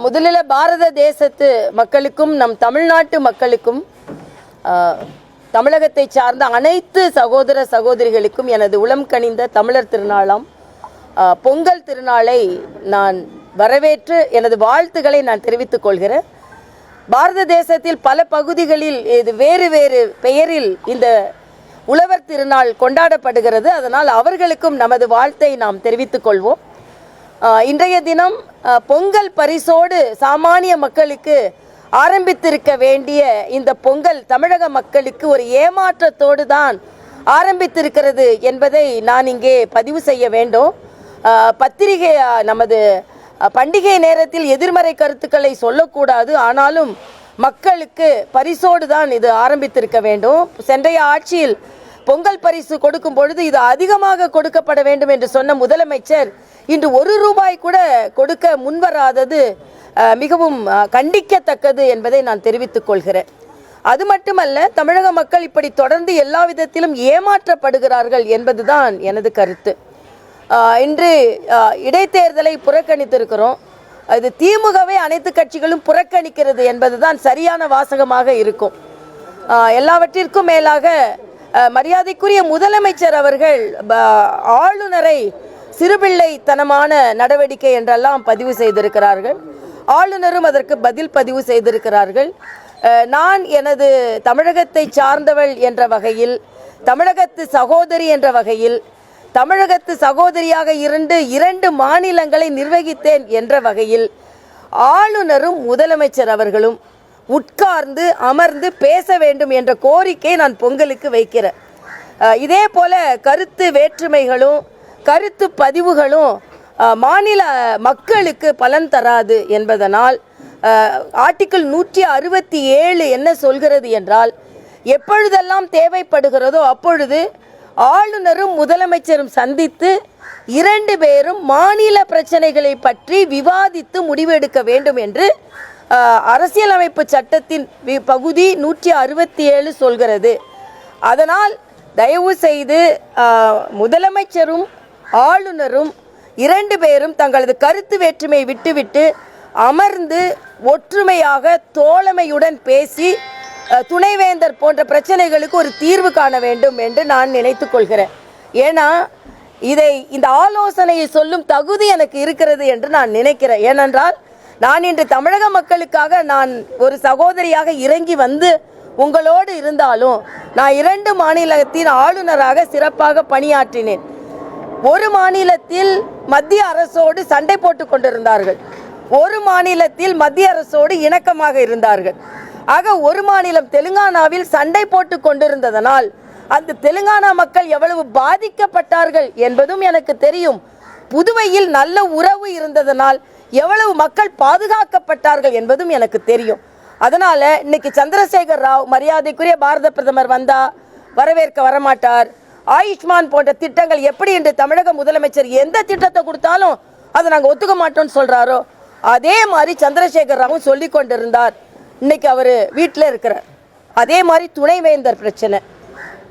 முதலில் பாரத தேசத்து மக்களுக்கும் நம் தமிழ்நாட்டு மக்களுக்கும் தமிழகத்தை சார்ந்த அனைத்து சகோதர சகோதரிகளுக்கும் எனது உளம் கனிந்த தமிழர் திருநாளாம் பொங்கல் திருநாளை நான் வரவேற்று எனது வாழ்த்துக்களை நான் தெரிவித்துக் கொள்கிறேன். பாரத தேசத்தில் பல பகுதிகளில் இது வேறு வேறு பெயரில் இந்த உழவர் திருநாள் கொண்டாடப்படுகிறது. அதனால் அவர்களுக்கும் நமது வாழ்த்தை நாம் தெரிவித்துக் கொள்வோம். இன்றைய தினம் பொங்கல் பரிசோடு சாமானிய மக்களுக்கு ஆரம்பித்திருக்க வேண்டிய இந்த பொங்கல் தமிழக மக்களுக்கு ஒரு ஏமாற்றத்தோடு தான் ஆரம்பித்திருக்கிறது என்பதை நான் இங்கே பதிவு செய்ய வேண்டும். பத்திரிகை நமது பண்டிகை நேரத்தில் எதிர்மறை கருத்துக்களை சொல்லக்கூடாது. ஆனாலும் மக்களுக்கு பரிசோடு தான் இது ஆரம்பித்திருக்க வேண்டும். சென்றைய ஆட்சியில் பொங்கல் பரிசு கொடுக்கும் பொழுது இது அதிகமாக கொடுக்கப்பட வேண்டும் என்று சொன்ன முதலமைச்சர் இன்று ₹1 கூட கொடுக்க முன்வராதது மிகவும் கண்டிக்கத்தக்கது என்பதை நான் தெரிவித்துக் கொள்கிறேன். அது மட்டுமல்ல, தமிழக மக்கள் இப்படி தொடர்ந்து எல்லா விதத்திலும் ஏமாற்றப்படுகிறார்கள் என்பதுதான் எனது கருத்து. இன்று இடைத்தேர்தலை புறக்கணித்திருக்கிறோம். இது திமுகவை அனைத்து கட்சிகளும் புறக்கணிக்கிறது என்பதுதான் சரியான வாசகமாக இருக்கும். எல்லாவற்றிற்கும் மேலாக மரியாதைக்குரிய முதலமைச்சர் அவர்கள் ஆளுநரை சிறுபிள்ளைத்தனமான நடவடிக்கை என்றெல்லாம் பதிவு செய்திருக்கிறார்கள். ஆளுநரும் அதற்கு பதில் பதிவு செய்திருக்கிறார்கள். நான் எனது தமிழகத்தை சார்ந்தவள் என்ற வகையில், தமிழகத்து சகோதரி என்ற வகையில், தமிழகத்து சகோதரியாக இரண்டு மாநிலங்களை நிர்வகித்தேன் என்ற வகையில் ஆளுநரும் முதலமைச்சர் அவர்களும் உட்கார்ந்து அமர்ந்து பேச வேண்டும் என்ற கோரிக்கை நான் பொங்கலுக்கு வைக்கிறேன். இதே போல கருத்து வேற்றுமைகளும் கருத்து பதிவுகளும் மாநில மக்களுக்கு பலன் தராது என்பதனால் ஆர்டிக்கிள் 167 என்ன சொல்கிறது என்றால், எப்பொழுதெல்லாம் தேவைப்படுகிறதோ அப்பொழுது ஆளுநரும் முதலமைச்சரும் சந்தித்து 2 பேரும் மாநில பிரச்சனைகளை பற்றி விவாதித்து முடிவெடுக்க வேண்டும் என்று அரசியலமைப்பு சட்டத்தின் பகுதி 167 சொல்கிறது. அதனால் தயவு செய்து முதலமைச்சரும் ஆளுநரும் 2 பேரும் தங்களது கருத்து வேற்றுமை விட்டுவிட்டு அமர்ந்து ஒற்றுமையாக தோழமையுடன் பேசி துணைவேந்தர் போன்ற பிரச்சனைகளுக்கு ஒரு தீர்வு காண வேண்டும் என்று நான் நினைத்து கொள்கிறேன். ஏன்னா இந்த ஆலோசனையை சொல்லும் தகுதி எனக்கு இருக்கிறது என்று நான் நினைக்கிறேன். ஏனென்றால் நான் இன்று தமிழக மக்களுக்காக நான் ஒரு சகோதரியாக இறங்கி வந்து உங்களோடு இருந்தாலும் நான் 2 மாநிலத்தின் ஆளுநராக சிறப்பாக பணியாற்றினேன். ஒரு மாநிலத்தில் மத்திய அரசோடு சண்டை போட்டு கொண்டிருந்தார்கள், ஒரு மாநிலத்தில் மத்திய அரசோடு இணக்கமாக இருந்தார்கள். ஆக ஒரு மாநிலம் தெலுங்கானாவில் சண்டை போட்டு கொண்டிருந்ததனால் அந்த தெலுங்கானா மக்கள் எவ்வளவு பாதிக்கப்பட்டார்கள் என்பதும் எனக்கு தெரியும். புதுவையில் நல்ல உறவு இருந்ததனால் எவ்வளவு மக்கள் பாதுகாக்கப்பட்டார்கள் என்பதும் எனக்கு தெரியும். அதனால இன்னைக்கு சந்திரசேகர் ராவ் மரியாதைக்குரிய பாரத பிரதமர் வந்தா வரவேற்க வரமாட்டார். ஆயுஷ்மான் போன்ற திட்டங்கள் எப்படி இன்று தமிழக முதலமைச்சர் எந்த திட்டத்தை கொடுத்தாலும் அதை நாங்கள் ஒத்துக்க மாட்டோம்னு சொல்றாரோ அதே மாதிரி சந்திரசேகர் ராவும் சொல்லி கொண்டிருந்தார். இன்னைக்கு அவர் வீட்டில் இருக்கிறார். அதே மாதிரி துணைவேந்தர் பிரச்சனை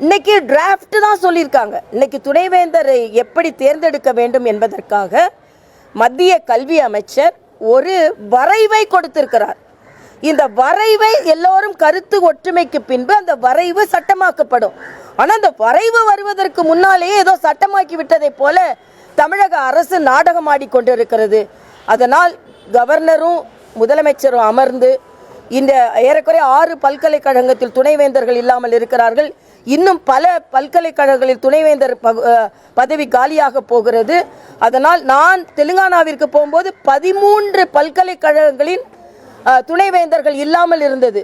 இன்னைக்கு டிராஃப்ட் தான் சொல்லியிருக்காங்க. இன்னைக்கு துணைவேந்தரை எப்படி தேர்ந்தெடுக்க வேண்டும் என்பதற்காக மத்திய கல்வி அமைச்சர் ஒரு வரைவை கொடுத்திருக்கிறார். இந்த வரைவை எல்லோரும் கருத்து ஒற்றுமைக்கு பின்பு அந்த வரைவு சட்டமாக்கப்படும். ஆனால் அந்த வரைவு வருவதற்கு முன்னாலேயே ஏதோ சட்டமாக்கி விட்டதை போல தமிழக அரசு நாடகமாடி கொண்டிருக்கிறது. அதனால் கவர்னரும் முதலமைச்சரும் அமர்ந்து இந்த ஏறக்குறைய 6 பல்கலைக்கழகத்தில் துணைவேந்தர்கள் இல்லாமல் இருக்கிறார்கள். இன்னும் பல பல்கலைக்கழகங்களில் துணைவேந்தர் பதவி காலியாக போகிறது. அதனால் நான் தெலுங்கானாவிற்கு போகும்போது 13 பல்கலைக்கழகங்களின் துணைவேந்தர்கள் இல்லாமல் இருந்தது.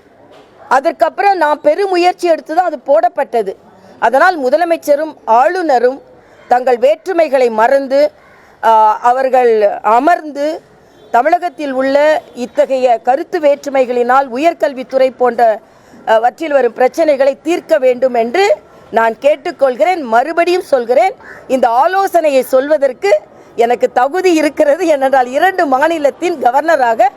அதற்கப்புறம் நான் பெருமுயற்சி எடுத்து தான் அது போடப்பட்டது. அதனால் முதலமைச்சரும் ஆளுநரும் தங்கள் வேற்றுமைகளை மறந்து அவர்கள் அமர்ந்து தமிழகத்தில் உள்ள இத்தகைய கருத்து வேற்றுமைகளினால் உயர்கல்வித்துறை போன்றவற்றில் வரும் பிரச்சனைகளை தீர்க்க வேண்டும் என்று நான் கேட்டுக்கொள்கிறேன். மறுபடியும் சொல்கிறேன், இந்த ஆலோசனையை சொல்வதற்கு எனக்கு தகுதி இருக்கிறது. ஏனென்றால் 2 மாநிலத்தின் கவர்னராக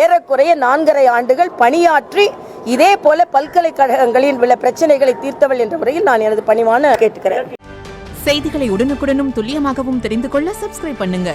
ஏறக்குறைய 4½ ஆண்டுகள் பணியாற்றி இதே போல பல்கலைக்கழகங்களின் உள்ள பிரச்சனைகளை தீர்த்தவள் என்ற முறையில் நான் எனது பணிவான கேட்டுக்கிறேன். செய்திகளை உடனுக்குடனும் துல்லியமாகவும் தெரிந்து கொள்ள சப்ஸ்கிரைப் பண்ணுங்க.